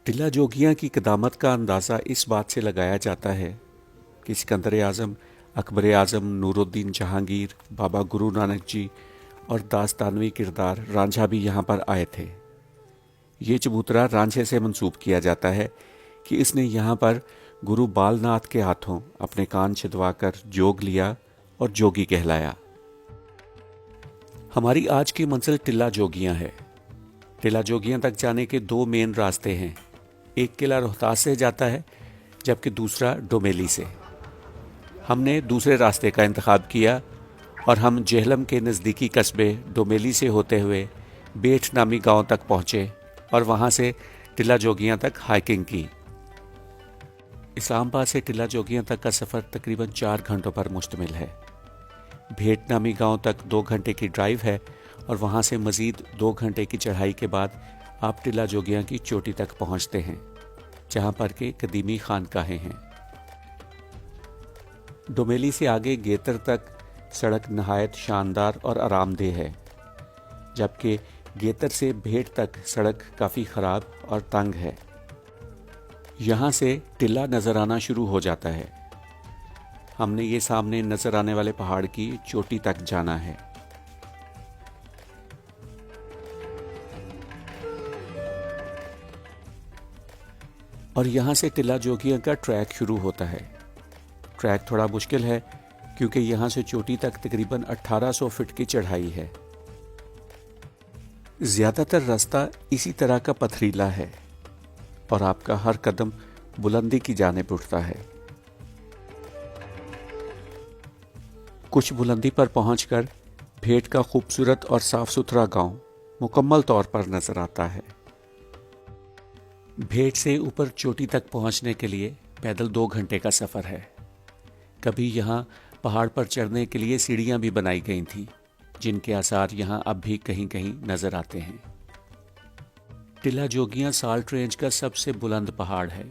टिल्ला जोगियां की क़दामत का अंदाज़ा इस बात से लगाया जाता है कि सिकंदर आज़म, अकबर आज़म, नूरुद्दीन जहांगीर, बाबा गुरु नानक जी और दास्तानवी किरदार रांझा भी यहाँ पर आए थे। ये चबूतरा रांझे से मंसूब किया जाता है कि इसने यहाँ पर गुरु बालनाथ के हाथों अपने कान छिदवाकर जोग लिया और जोगी कहलाया। हमारी आज की मंजिल टिल्ला जोगियां है। टिल्ला जोगियां तक जाने के दो मेन रास्ते हैं। एक किला रोहतास से जाता है जबकि दूसरा डोमेली से। हमने दूसरे रास्ते का इंतखाब किया और हम जेहलम के नज़दीकी कस्बे डोमेली से होते हुए बेठ नामी गांव तक पहुंचे और वहां से टिल्ला जोगियां तक हाइकिंग की। इस्लामाबाद से टिल्ला जोगियां तक का सफ़र तकरीबन 4 घंटों पर मुश्तमिल है। भेट नामी गांव तक 2 घंटे की ड्राइव है और वहां से मज़ीद 2 घंटे की चढ़ाई के बाद आप टिल्ला जोगियां की चोटी तक पहुंचते हैं, जहां पर के कदीमी खानकाहें हैं। डोमेली से आगे गेतर तक सड़क नहायत शानदार और आरामदेह है, जबकि गेतर से भेट तक सड़क काफ़ी ख़राब और तंग है। यहाँ से टिल्ला नज़र आना शुरू हो जाता है। हमने ये सामने नज़र आने वाले पहाड़ की चोटी तक जाना है। और यहाँ से टिल्ला जोगियां का ट्रैक शुरू होता है। ट्रैक थोड़ा मुश्किल है क्योंकि यहाँ से चोटी तक तकरीबन 1800 फीट की चढ़ाई है। ज़्यादातर रास्ता इसी तरह का पथरीला है और आपका हर कदम बुलंदी की जानिब उठता है। कुछ बुलंदी पर पहुंचकर भेट का खूबसूरत और साफ सुथरा गांव मुकम्मल तौर पर नजर आता है। भेट से ऊपर चोटी तक पहुंचने के लिए पैदल 2 घंटे का सफ़र है। कभी यहाँ पहाड़ पर चढ़ने के लिए सीढ़ियाँ भी बनाई गई थीं, जिनके आसार यहाँ अब भी कहीं कहीं नजर आते हैं। टिल्ला जोगियां साल्ट रेंज का सबसे बुलंद पहाड़ है।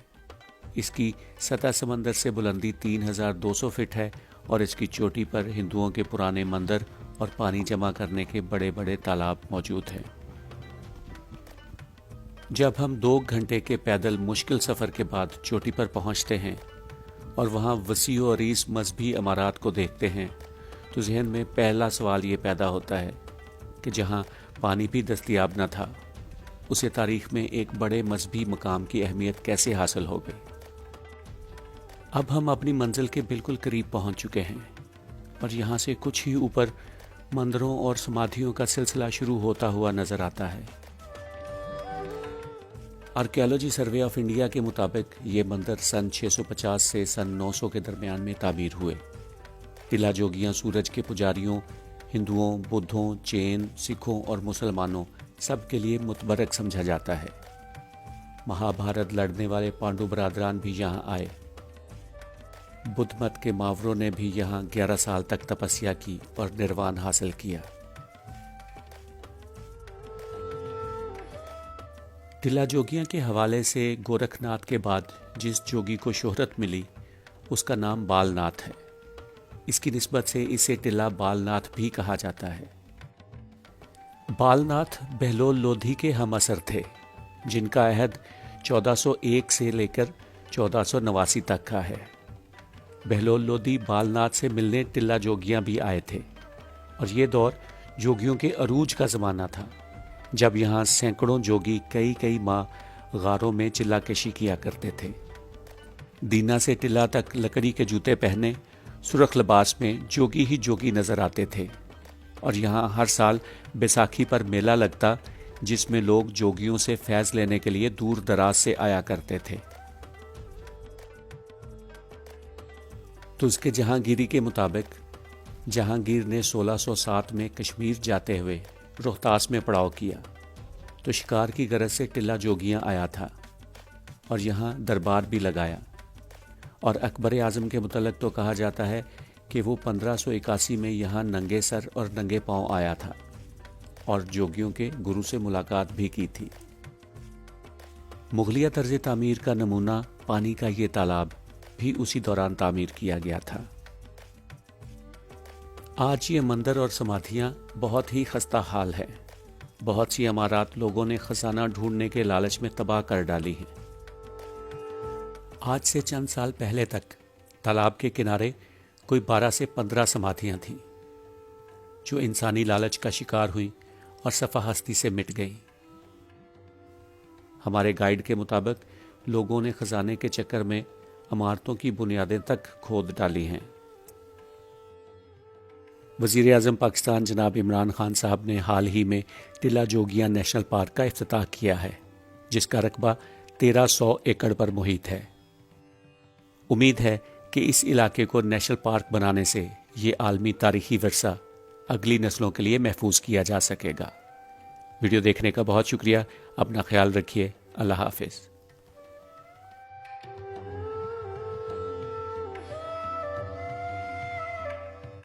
इसकी सतह समंदर से बुलंदी 3200 फीट है और इसकी चोटी पर हिंदुओं के पुराने मंदिर और पानी जमा करने के बड़े बड़े तालाब मौजूद हैं। जब हम 2 घंटे के पैदल मुश्किल सफ़र के बाद चोटी पर पहुंचते हैं और वहां वसीओ अरीस मजहबी इमारत को देखते हैं तो जहन में पहला सवाल ये पैदा होता है कि जहां पानी भी दस्तयाब न था, उसे तारीख में एक बड़े मजहबी मकाम की अहमियत कैसे हासिल हो गई। अब हम अपनी मंजिल के बिल्कुल करीब पहुंच चुके हैं और यहाँ से कुछ ही ऊपर मंदिरों और समाधियों का सिलसिला शुरू होता हुआ नजर आता है। आर्कियोलॉजी सर्वे ऑफ इंडिया के मुताबिक ये मंदिर सन 650 से सन 900 के दरमियान में तामीर हुए। टिल्ला जोगियां सूरज के पुजारियों, हिंदुओं, बुद्धों, जैन, सिखों और मुसलमानों सब के लिए मुतबरक समझा जाता है। महाभारत लड़ने वाले पांडु बरादरान भी यहाँ आए। बुद्ध मत के मावरों ने भी यहाँ 11 साल तक तपस्या की और निर्वाण हासिल किया। टिल्ला जोगियां के हवाले से गोरखनाथ के बाद जिस जोगी को शोहरत मिली उसका नाम बालनाथ है। इसकी निस्बत से इसे टिल्ला बालनाथ भी कहा जाता है। बालनाथ बहलोल लोधी के हम असर थे, जिनका अहद 1401 से लेकर 1489 तक का है। बहलोल लोधी बालनाथ से मिलने टिल्ला जोगियां भी आए थे और ये दौर जोगियों के अरूज का ज़माना था, जब यहाँ सैकड़ों जोगी कई कई माह गारों में चिल्लाकशी किया करते थे। दीना से टिल्ला तक लकड़ी के जूते पहने सुरख लिबास में जोगी ही जोगी नजर आते थे और यहाँ हर साल बैसाखी पर मेला लगता, जिसमें लोग जोगियों से फैज़ लेने के लिए दूर दराज से आया करते थे। तुज़्क जहांगीरी के मुताबिक जहांगीर ने 1607 में कश्मीर जाते हुए रोहतास में पड़ाव किया तो शिकार की गरज से टिल्ला जोगियां आया था और यहाँ दरबार भी लगाया। और अकबर आज़म के मुतल्लिक़ तो कहा जाता है कि वो 1581 में यहाँ नंगे सर और नंगे पांव आया था और जोगियों के गुरु से मुलाकात भी की थी। मुगलिया तर्ज तामीर का नमूना पानी का ये तालाब भी उसी दौरान तामीर किया गया था। आज ये मंदिर और समाधियाँ बहुत ही खस्ता हाल है। बहुत सी इमारत लोगों ने खजाना ढूंढने के लालच में तबाह कर डाली हैं। आज से चंद साल पहले तक तालाब के किनारे कोई 12 से 15 समाधियां थीं जो इंसानी लालच का शिकार हुई और सफा हस्ती से मिट गईं। हमारे गाइड के मुताबिक लोगों ने खजाने के चक्कर में इमारतों की बुनियादें तक खोद डाली हैं। वज़ीर आज़म पाकिस्तान जनाब इमरान खान साहब ने हाल ही में टिल्ला जोगियां नेशनल पार्क का इफ्तिताह किया है, जिसका रकबा 1300 एकड़ पर मुहित है। उम्मीद है कि इस इलाके को नेशनल पार्क बनाने से ये आलमी तारीखी विरसा अगली नस्लों के लिए महफूज किया जा सकेगा। वीडियो देखने का बहुत शुक्रिया। अपना ख्याल रखिए। अल्लाह हाफिज़।